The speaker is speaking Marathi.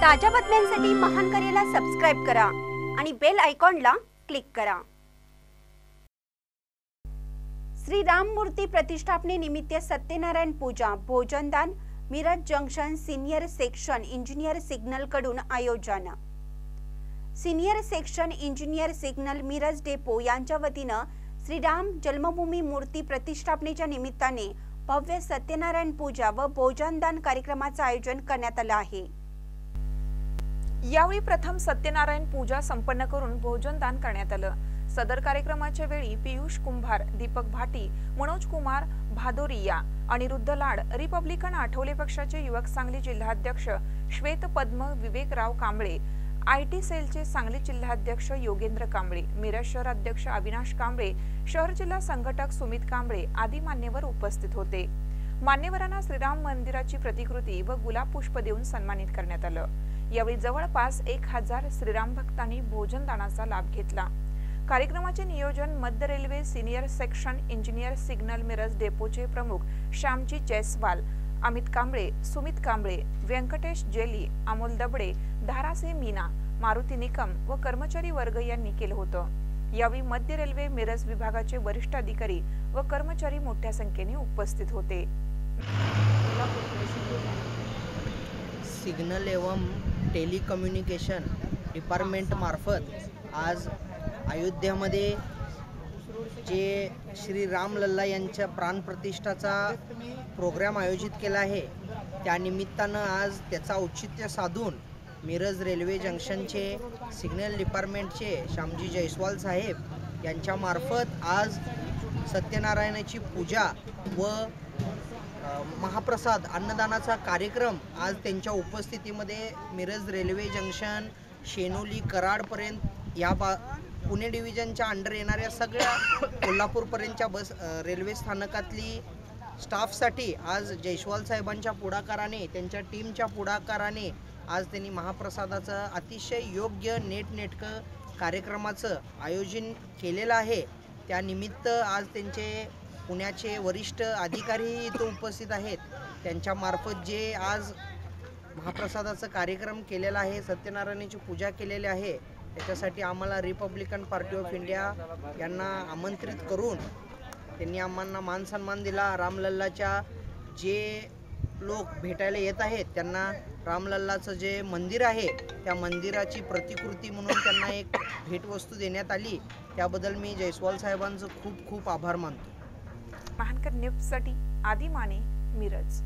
ताज्या बातम्यांसाठी महान करेला सबस्क्राइब करा आणि बेल आयकॉनला क्लिक करा। श्री राम मूर्ति प्रतिष्ठापने निमित्त सत्यनारायण पूजा भोजनदान Miraj junction senior section engineer signal कडून आयोजन। Senior section engineer signal Miraj depot यांच्या वतीने श्रीराम जन्मभूमी मूर्ति प्रतिष्ठापनेच्या निमित्ताने भव्य सत्यनारायण पूजा व भोजनदान कार्यक्रमाचे आयोजन करण्यात आले आहे। यावेळी प्रथम सत्यनारायण पूजा संपन्न करून भोजनदान करण्यात आलं। सदर कार्यक्रमाच्या वेळी पीयूष कुंभार, दीपक भाटी, मनोज कुमार भादोरिया, अनिरुद्ध लाड, रिपब्लिकन आठवले पक्षाचे युवक सांगली जिल्हाध्यक्ष श्वेत पद्म विवेकराव कांबळे, आयटी सेलचे सांगली जिल्हाध्यक्ष योगेंद्र कांबळे, मिरज शहर अध्यक्ष अविनाश कांबळे, शहर जिल्हा संघटक सुमित कांबळे आदी मान्यवर उपस्थित होते। मान्यवरांना श्रीराम मंदिराची प्रतिकृती व गुलाब पुष्प देऊन सन्मानित करण्यात आलं। यावेळी जवळपास 1000 श्रीराम भक्तांनी भोजनदानाचा लाभ घेतला। कार्यक्रमाचे नियोजन मध्य railway senior section engineer signal Miraj डेपोचे प्रमुख श्यामजी जयस्वाल, अमित कांबळे, सुमित कांबळे, व्यंकटेश जेली, अमोल दबडे, धारासे मीना, मारुती निकम व कर्मचारी वर्ग यांनी केलं होतं। यावेळी मध्य रेल्वे मिरज विभागाचे वरिष्ठ अधिकारी व कर्मचारी मोठ्या संख्येने उपस्थित होते। सिग्नल एवं टेलिकम्युनिकेशन डिपार्टमेंट मार्फत आज अयोध्यामध्ये जे श्री राम लल्ला यांच्या प्राणप्रतिष्ठाचा प्रोग्राम आयोजित केला आहे, त्या निमित्तानं आज त्याचा औचित्य साधून मिरज रेल्वे जंक्शनचे सिग्नल डिपार्टमेंटचे श्यामजी जयस्वाल साहेब यांच्या मार्फत आज सत्यनारायणाची पूजा व महाप्रसाद अन्नदानाचा कार्यक्रम आज त्यांच्या उपस्थितीमध्ये मिरज रेल्वे जंक्शन शेनोली कराडपर्यंत या पुणे डिव्हिजनच्या अंडर येणाऱ्या सगळ्या कोल्हापूरपर्यंतच्या बस रेल्वे स्थानकातली स्टाफसाठी आज जयस्वाल साहेबांच्या पुढाकाराने, त्यांच्या टीमच्या पुढाकाराने आज त्यांनी महाप्रसादाचं अतिशय योग्य नेटनेटकं कार्यक्रमाचं आयोजन केलेलं आहे। त्यानिमित्त आज त्यांचे पुण्याचे वरिष्ठ अधिकारीही इथं उपस्थित आहेत। त्यांच्या मार्फत जे आज महाप्रसादाचा कार्यक्रम केलेला आहे, सत्यनारायणाची पूजा केलेली आहे, त्याच्यासाठी आम्हाला रिपब्लिकन पार्टी ऑफ इंडिया यांना आमंत्रित करून त्यांनी आम्हाला मान सन्मान दिला। रामलल्लाच्या जे लोक भेटायला येत आहेत त्यांना रामलल्लाचं जे मंदिर आहे त्या मंदिराची प्रतिकृती म्हणून त्यांना एक भेटवस्तू देण्यात आली। त्याबद्दल मी जयस्वाल साहेबांचं खूप खूप आभार मानतो। महानकर न्यूजसाठी आदी माने, मिरज।